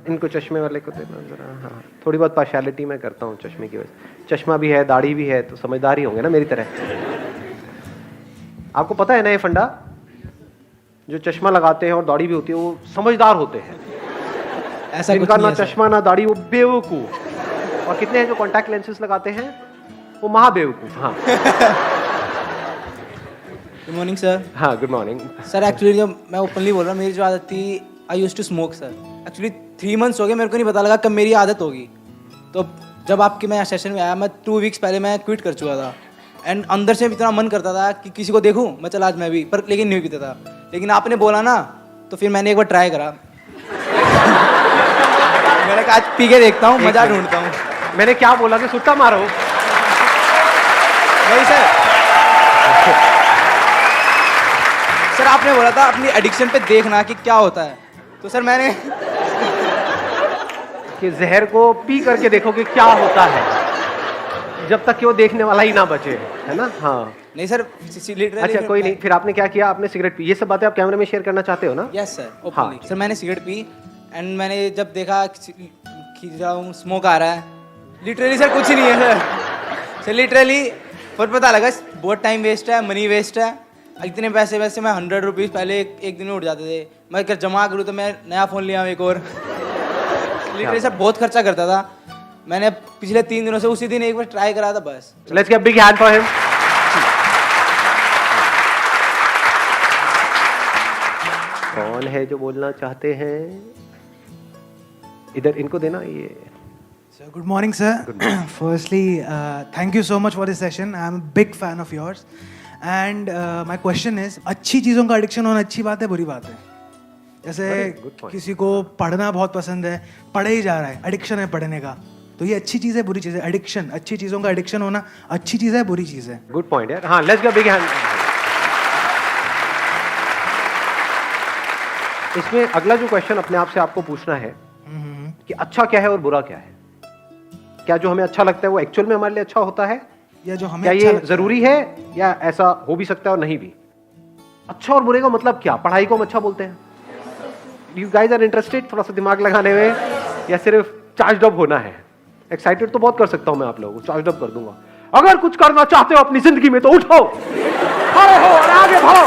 इनको चश्मे वाले को देना जरा। हाँ, थोड़ी बहुत पार्शियलिटी मैं करता हूँ चश्मे की वजह से। चश्मा भी है, दाढ़ी भी है, तो समझदार ही होंगे ना मेरी तरह। आपको पता है ना ये फंडा, जो चश्मा लगाते हैं और दाढ़ी भी होती है वो समझदार होते हैं। ऐसा कुछ जिनका नहीं ना है सर। चश्मा ना दाढ़ी वो बेवकूफ। और कितने हैं जो कॉन्टैक्ट लेंसेज लगाते हैं, वो महाबेवकूफ। हाँ गुड मॉर्निंग सर। हाँ, गुड मॉर्निंग। सर एक्चुअली जब मैं ओपनली बोल रहा हूँ, मेरी जो आदत थी, I used to smoke sir. Actually 3 months हो गए, मेरे को नहीं पता लगा कब मेरी आदत होगी। तो जब आपके मैं सेशन में आया, मैं 2 weeks पहले मैं क्विट कर चुका था। एंड अंदर से इतना मन करता था कि किसी को देखूं, मैं चला आज मैं भी, पर लेकिन नहीं पीता था। लेकिन आपने बोला ना, तो फिर मैंने एक बार ट्राई करा। मैंने कहा आज पी के देखता हूँ, मजा ढूंढता हूँ। मैंने क्या बोला कि सुट्टा मारो? नहीं सर। सर आपने बोला था अपनी एडिक्शन पे देखना कि क्या होता है, तो सर मैंने कि जहर को पी करके देखो कि क्या होता है, जब तक कि वो देखने वाला ही ना बचे, है ना? हाँ। नहीं सर, लिटरली। अच्छा कोई नहीं, फिर आपने क्या किया? आपने सिगरेट पी। ये सब बातें आप कैमरे में शेयर करना चाहते हो ना? यस सर, हाँ। ओपनली। सर मैंने सिगरेट पी एंड मैंने जब देखा खींच रहा हूँ, स्मोक आ रहा है, लिटरली सर कुछ ही नहीं है सर। सर लिटरली पर पता लगा बहुत टाइम वेस्ट है, मनी वेस्ट है। इतने पैसे वैसे मैं 100 रुपीज़ पहले एक दिन में उठ जाते थे। मैं अगर जमा करूँ तो मैं नया फ़ोन लिया हूँ एक और। लिटरली सर बहुत खर्चा करता था। मैंने पिछले 3 दिनों से उसी दिन एक बार ट्राई करा था बस। Let's give big hand for him. कौन है जो बोलना चाहते हैं? इधर इनको देना ये। So good morning, sir. Firstly, thank you so much for this session. I am a big fan of yours. And my question is, अच्छी चीज़ों का एडिक्शन होना अच्छी बात है, बुरी बात है? जैसे good point. किसी को पढ़ना बहुत पसंद है, पढ़े ही जा रहा है, एडिक्शन है पढ़ने का, तो ये अच्छी चीज़ है, बुरी चीज़ है? एडिक्शन, अच्छी चीज़ों का एडिक्शन होना अच्छी चीज़ है, बुरी चीज़ है? गुड पॉइंट यार। हाँ, लेट्स गिव बिग हैंड। इसमें अगला जो क्वेश्चन अपने आप से आपको पूछना है कि अच्छा क्या है और बुरा क्या है। क्या जो हमें अच्छा लगता है वो एक्चुअल में हमारे लिए अच्छा होता है, या जो हमें क्या अच्छा ये लगता जरूरी है, या ऐसा हो भी सकता है और नहीं भी? अच्छा और बुरे का मतलब क्या? पढ़ाई को हम अच्छा बोलते हैं? यू गाइज आर इंटरेस्टेड थोड़ा सा दिमाग लगाने में, या सिर्फ चार्ज अप होना है? एक्साइटेड तो बहुत कर सकता हूं मैं आप लोगों को, चार्ज अप कर दूंगा। अगर कुछ करना चाहते हो अपनी जिंदगी में तो उठो, खड़े हो और आगे बढ़ो।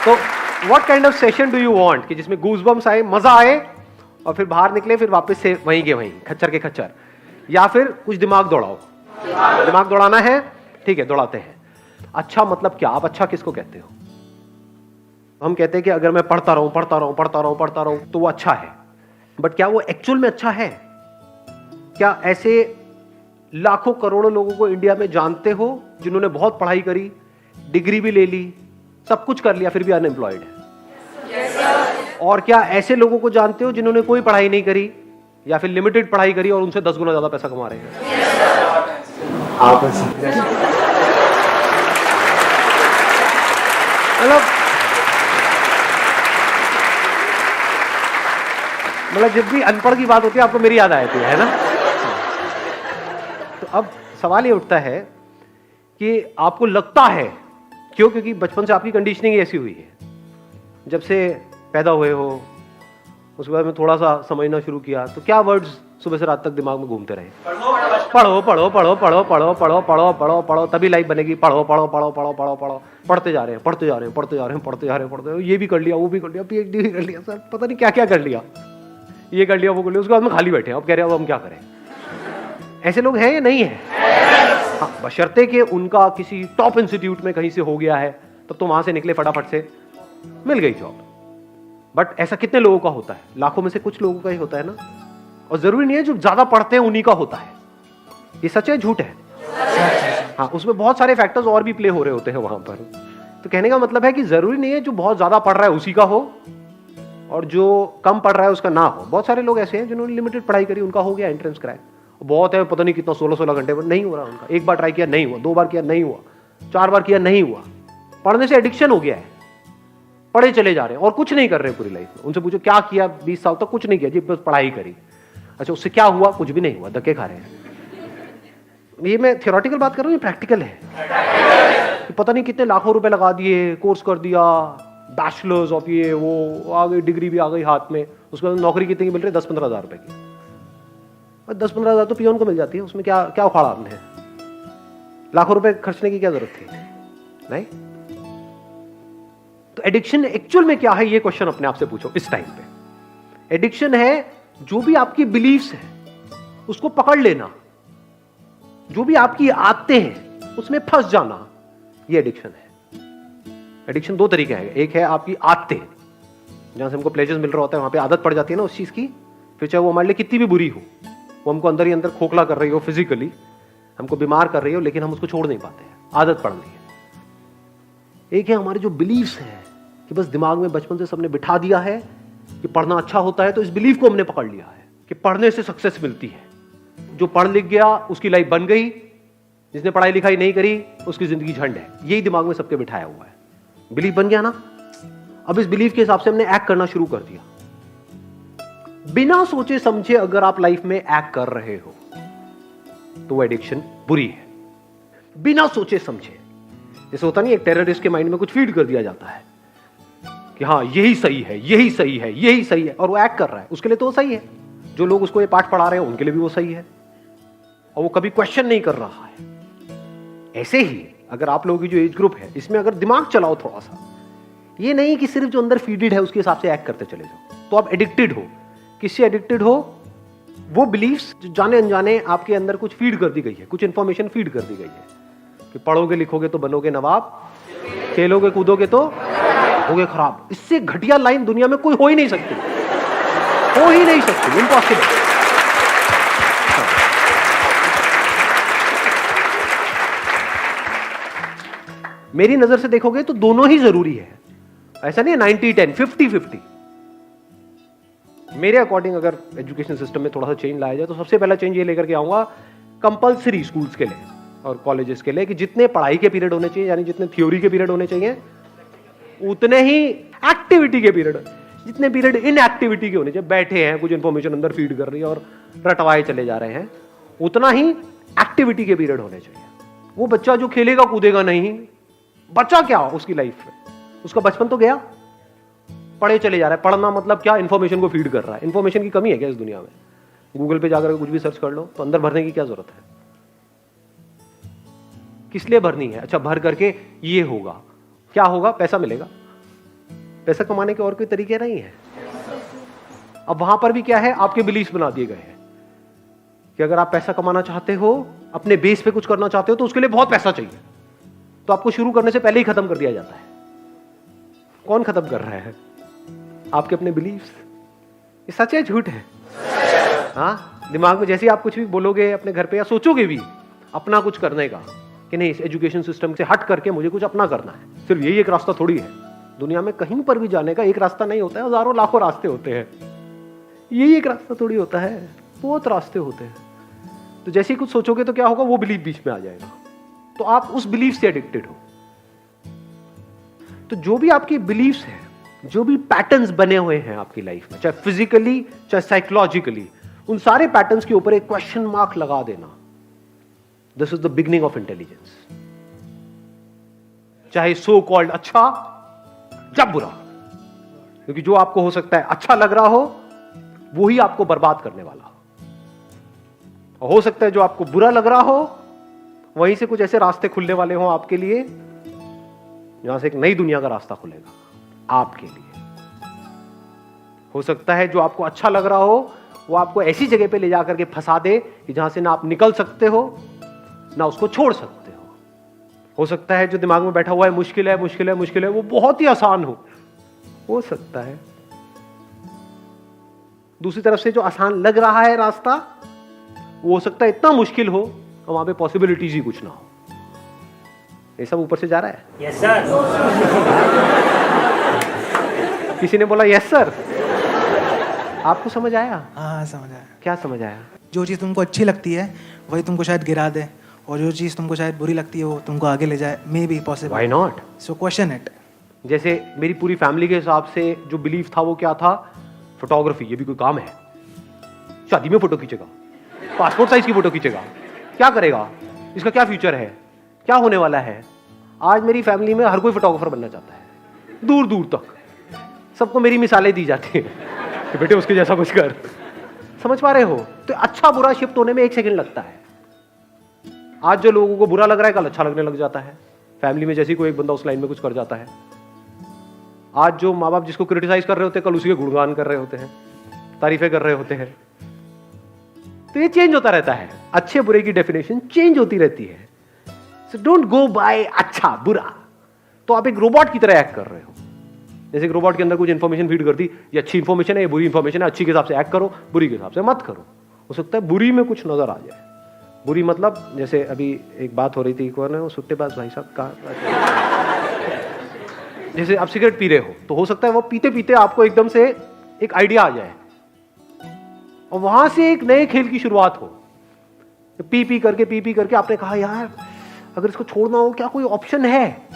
तो what kind of session do you want कि जिसमें गूज़बम्स आए, मजा आए, और फिर बाहर निकले, फिर वापस से वहीं के वहीं, खच्चर के खच्चर? या फिर कुछ दिमाग दौड़ाओ? दिमाग दौड़ाना है, ठीक है, दौड़ाते हैं। अच्छा मतलब क्या? आप अच्छा किसको कहते हो? हम कहते हैं कि अगर मैं पढ़ता रहूं पढ़ता रहूं पढ़ता रहूं पढ़ता रहूं तो वो अच्छा है, बट क्या वो एक्चुअल में अच्छा है? क्या ऐसे लाखों करोड़ों लोगों को इंडिया में जानते हो जिन्होंने बहुत पढ़ाई करी, डिग्री भी ले ली, सब कुछ कर लिया, फिर भी अनएम्प्लॉयड है? और क्या ऐसे लोगों को जानते हो जिन्होंने कोई पढ़ाई नहीं करी या फिर लिमिटेड पढ़ाई करी और उनसे 10 गुना ज्यादा पैसा कमा रहे हैं? आप मतलब जब भी अनपढ़ की बात होती है आपको मेरी याद आ जाती है ना? तो अब सवाल ये उठता है कि आपको लगता है क्यों? क्योंकि बचपन से आपकी कंडीशनिंग ऐसी हुई है, जब से पैदा हुए हो उसके बाद में थोड़ा सा समझना शुरू किया, तो क्या वर्ड्स सुबह से रात तक दिमाग में घूमते रहे? पढ़ो पढ़ो पढ़ो पढ़ो पढ़ो पढ़ो पढ़ो पढ़ो पढ़ो तभी लाइफ बनेगी। पढ़ो पढ़ो पढ़ो पढ़ो पढ़ो पढ़ो, पढ़ते जा रहे हैं पढ़ते जा रहे हैं पढ़ते जा रहे हैं पढ़ते जा रहे हैं पढ़ते जा रहे हैं, ये भी कर लिया वो भी कर लिया, PhD भी कर लिया, सर पता नहीं क्या क्या कर लिया, ये कर लिया वो कर लिया, उसके बाद में खाली बैठे हैं, अब कह रहे हैं अब हम क्या करें? ऐसे लोग हैं या नहीं है? हाँ, बशर्ते कि उनका किसी टॉप इंस्टीट्यूट में कहीं से हो गया है, तब तो वहां से निकले फटाफट से, मिल गई जॉब। बट ऐसा कितने लोगों का होता है? लाखों में से कुछ लोगों का ही होता है ना। और जरूरी नहीं है जो ज्यादा पढ़ते हैं उन्हीं का होता है। ये सच है झूठ है? हाँ, उसमें बहुत सारे फैक्टर्स और भी प्ले हो रहे होते हैं वहां पर। तो कहने का मतलब है कि जरूरी नहीं है जो बहुत ज्यादा पढ़ रहा है उसी का हो और जो कम पढ़ रहा है उसका ना हो। बहुत सारे लोग ऐसे हैं जिन्होंने लिमिटेड पढ़ाई करी, उनका हो गया एंट्रेंस क्रैक, बहुत है, पता नहीं कितना 16-16 घंटे पर नहीं हो रहा उनका। एक बार ट्राई किया नहीं हुआ, 2 बार किया नहीं हुआ, 4 बार किया नहीं हुआ। पढ़ने से एडिक्शन हो गया है, पढ़े चले जा रहे हैं और कुछ नहीं कर रहे पूरी लाइफ में। उनसे पूछो क्या किया 20 साल तक? कुछ नहीं किया जी, बस पढ़ाई करी। अच्छा, उससे क्या हुआ? कुछ भी नहीं हुआ, धक्के खा रहे हैं। ये मैं थियोरेटिकल बात कर रहा हूँ, ये प्रैक्टिकल है। पता नहीं कितने लाखों रुपए लगा दिए, कोर्स कर दिया, बैचलर्स ऑफ ये वो आ गई, डिग्री भी आ गई हाथ में, उसके बाद नौकरी कितनी की मिल रही है? 10-15 हज़ार रुपए की। और 10-15 हज़ार तो पियोन को मिल जाती है, उसमें क्या क्या उखाड़ा आपने? लाखों रुपए खर्चने की क्या जरूरत थी? नहीं। तो एडिक्शन एक्चुअल में क्या है, ये क्वेश्चन अपने आप से पूछो इस टाइम पे। एडिक्शन है जो भी आपकी बिलीफ्स है उसको पकड़ लेना, जो भी आपकी आदतें हैं उसमें फंस जाना, ये एडिक्शन है। एडिक्शन दो तरीके हैं, एक है आपकी आदतें, जहां से हमको प्लेजर मिल रहा होता है, वहां पे आदत पड़ जाती है ना उस चीज की, फिर चाहे वो हमारे लिए कितनी भी बुरी हो, वो हमको अंदर ही अंदर खोखला कर रही हो, फिजिकली हमको बीमार कर रही हो, लेकिन हम उसको छोड़ नहीं पाते हैं, आदत पड़ रही है। एक है हमारे जो बिलीफ्स हैं कि बस दिमाग में बचपन से सबने बिठा दिया है कि पढ़ना अच्छा होता है, तो इस बिलीफ को हमने पकड़ लिया है कि पढ़ने से सक्सेस मिलती है। जो पढ़ लिख गया उसकी लाइफ बन गई, जिसने पढ़ाई लिखाई नहीं करी उसकी जिंदगी झंड है, यही दिमाग में सबके बिठाया हुआ है। बिलीफ बन गया ना, अब इस बिलीफ के हिसाब से हमने एक्ट करना शुरू कर दिया। बिना सोचे समझे अगर आप लाइफ में एक्ट कर रहे हो तो वो एडिक्शन बुरी है। बिना सोचे समझे, जैसे होता नहीं, एक टेररिस्ट के माइंड में कुछ फीड कर दिया जाता है कि हाँ यही सही है, यही सही है, यही सही है, और वो एक्ट कर रहा है, उसके लिए तो वो सही है। जो लोग उसको ये पाठ पढ़ा रहे हैं उनके लिए भी वो सही है, और वो कभी क्वेश्चन नहीं कर रहा है। ऐसे ही अगर आप लोगों की जो एज ग्रुप है इसमें अगर दिमाग चलाओ थोड़ा सा, ये नहीं कि सिर्फ जो अंदर फीडेड है उसके हिसाब से एक्ट करते चले जाओ, तो आप एडिक्टेड हो। किससे एडिक्टेड हो? वो बिलीफ्स जो जाने अनजाने आपके अंदर कुछ फीड कर दी गई है, कुछ इंफॉर्मेशन फीड कर दी गई है कि पढ़ोगे लिखोगे तो बनोगे नवाब, खेलोगे कूदोगे तो होगे खराब। इससे घटिया लाइन दुनिया में कोई हो ही नहीं सकती, हो ही नहीं सकती, इम्पॉसिबल। मेरी नजर से देखोगे तो दोनों ही जरूरी है, ऐसा नहीं है 90-10, 50-50। मेरे अकॉर्डिंग अगर एजुकेशन सिस्टम में थोड़ा सा चेंज लाया जाए तो सबसे पहला चेंज ये लेकर के आऊंगा कंपलसरी स्कूल्स के लिए और कॉलेजेस के लिए कि जितने पढ़ाई के पीरियड होने चाहिए, यानी जितने थ्योरी के पीरियड होने चाहिए, उतने ही एक्टिविटी के पीरियड, जितने पीरियड इन एक्टिविटी के होने चाहिए, बैठे हैं कुछ इंफॉर्मेशन अंदर फीड कर रही है और रटवाए चले जा रहे हैं, उतना ही एक्टिविटी के पीरियड होने चाहिए। वो बच्चा जो खेलेगा कूदेगा नहीं, बच्चा क्या उसकी लाइफ में, उसका बचपन तो गया, पढ़े चले जा रहा है। पढ़ना मतलब क्या? इंफॉर्मेशन को फीड कर रहा है। इंफॉर्मेशन की कमी है क्या इस दुनिया में? गूगल पे जाकर कुछ भी सर्च कर लो तो अंदर भरने की क्या जरूरत है? किस लिए भरनी है? अच्छा, भर करके ये होगा, क्या होगा? पैसा मिलेगा। पैसा कमाने के और कोई तरीके नहीं है। अब वहां पर भी क्या है, आपके बिलीफ बना दिए गए हैं कि अगर आप पैसा कमाना चाहते हो, अपने बेस पे कुछ करना चाहते हो, तो उसके लिए बहुत पैसा चाहिए, तो आपको शुरू करने से पहले ही खत्म कर दिया जाता है। कौन खत्म कर रहा है? आपके अपने बिलीफ्स। ये सच है झूठ है? हाँ, दिमाग में जैसे ही आप कुछ भी बोलोगे अपने घर पे या सोचोगे भी अपना कुछ करने का कि नहीं, इस एजुकेशन सिस्टम से हट करके मुझे कुछ अपना करना है, सिर्फ यही एक रास्ता थोड़ी है। दुनिया में कहीं पर भी जाने का एक रास्ता नहीं होता है, हजारों लाखों रास्ते होते हैं। यही एक रास्ता थोड़ी होता है, बहुत रास्ते होते हैं। तो जैसे ही कुछ सोचोगे तो क्या होगा, वो बिलीफ बीच में आ जाएगा, तो आप उस बिलीफ से एडिक्टेड हो। तो जो भी आपकी बिलीफ्स हैं, जो भी पैटर्न्स बने हुए हैं आपकी लाइफ में, चाहे फिजिकली चाहे साइकोलॉजिकली, उन सारे पैटर्न्स के ऊपर एक क्वेश्चन मार्क लगा देना। This is the beginning of intelligence. चाहे सो कॉल्ड अच्छा या बुरा, क्योंकि जो आपको हो सकता है अच्छा लग रहा हो वो ही आपको बर्बाद करने वाला हो सकता है जो आपको बुरा लग रहा हो वहीं से कुछ ऐसे रास्ते खुलने वाले हो आपके लिए जहां से एक नई दुनिया का रास्ता खुलेगा आपके लिए। हो सकता है जो आपको अच्छा लग रहा हो वो आपको ऐसी जगह पे ले जाकर के फंसा दे कि जहां से ना आप निकल सकते हो ना उसको छोड़ सकते हो सकता है जो दिमाग में बैठा हुआ है मुश्किल है मुश्किल है मुश्किल है, वो बहुत ही आसान हो सकता है। दूसरी तरफ से जो आसान लग रहा है रास्ता, वो हो सकता है इतना मुश्किल हो और वहां पे पॉसिबिलिटीज ही कुछ ना हो। ये सब ऊपर से जा रहा है। Yes sir. किसी ने बोला यस सर। आपको समझ आया? हाँ समझ आया। क्या समझ आया? जो चीज़ तुमको अच्छी लगती है वही तुमको शायद गिरा दे, और जो चीज़ तुमको शायद बुरी लगती है वो तुमको आगे ले जाए। May be possible. Why not? So question it. जैसे मेरी पूरी फैमिली के हिसाब से जो बिलीफ था वो क्या था? फोटोग्राफी। ये भी कोई काम है? शादी में फोटो खींचेगा, पासपोर्ट साइज की फोटो खींचेगा, क्या करेगा? इसका क्या फ्यूचर है? क्या होने वाला है? आज मेरी फैमिली में हर कोई फोटोग्राफर बनना चाहता है। दूर दूर तक सबको मेरी मिसालें दी जाती हैं कि बेटे उसके जैसा कुछ कर। समझ पा रहे हो? तो अच्छा बुरा शिफ्ट होने में 1 सेकंड लगता है। आज जो लोगों को बुरा लग रहा है कल अच्छा लगने लग जाता है। फैमिली में जैसे कोई एक बंदा उस लाइन में कुछ कर जाता है, आज जो माँ बाप जिसको क्रिटिसाइज कर रहे होते हैं कल उसी के गुणगान कर रहे होते हैं, तारीफें कर रहे होते हैं। तो ये चेंज होता रहता है, अच्छे बुरे की डेफिनेशन चेंज होती रहती है। सो डोंट गो बाय अच्छा बुरा। तो आप एक रोबोट की तरह एक्ट कर रहे हो। जैसे एक रोबोट के अंदर कुछ इंफॉर्मेशन फीड कर दी, ये अच्छी इंफॉर्मेशन है, ये बुरी इंफॉर्मेशन है, अच्छी के हिसाब से एक्ट करो, बुरी के हिसाब से मत करो। हो सकता है बुरी में कुछ नजर आ जाए। बुरी मतलब जैसे अभी एक बात हो रही थी, कौन है वो सुट्टेबाज भाई साहब का, जैसे आप सिगरेट पी रहे हो तो हो सकता है वो पीते पीते आपको एकदम से एक आइडिया आ जाए और वहां से एक नए खेल की शुरुआत हो। पी पी करके आपने कहा यार अगर इसको छोड़ना हो क्या कोई ऑप्शन है?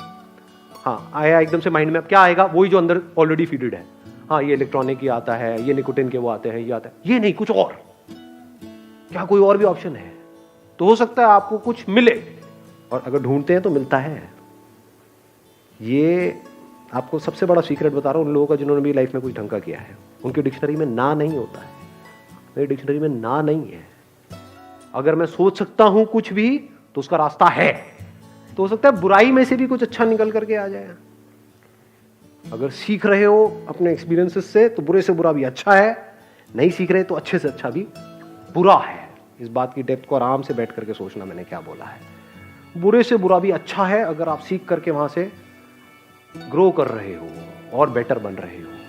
हाँ आया एकदम से माइंड में, अब क्या आएगा? वही जो अंदर ऑलरेडी फीडेड है। हाँ ये इलेक्ट्रॉनिक ही आता है, ये निकोटिन के वो आते हैं, ये आता है, ये नहीं कुछ और, क्या कोई और भी ऑप्शन है? तो हो सकता है आपको कुछ मिले, और अगर ढूंढते हैं तो मिलता है। ये आपको सबसे बड़ा सीक्रेट बता रहा हूं उन लोगों का जिन्होंने भी लाइफ में कुछ ढंग का किया है। उनकी डिक्शनरी में ना नहीं होता है, मेरी डिक्शनरी में ना नहीं है। अगर मैं सोच सकता हूं कुछ भी तो उसका रास्ता है। तो हो सकता है बुराई में से भी कुछ अच्छा निकल करके आ जाए। अगर सीख रहे हो अपने एक्सपीरियंसेस से तो बुरे से बुरा भी अच्छा है, नहीं सीख रहे तो अच्छे से अच्छा भी बुरा है। इस बात की डेप्थ को आराम से बैठ करके सोचना मैंने क्या बोला है। बुरे से बुरा भी अच्छा है अगर आप सीख करके वहां से ग्रो कर रहे हो और बेटर बन रहे हो।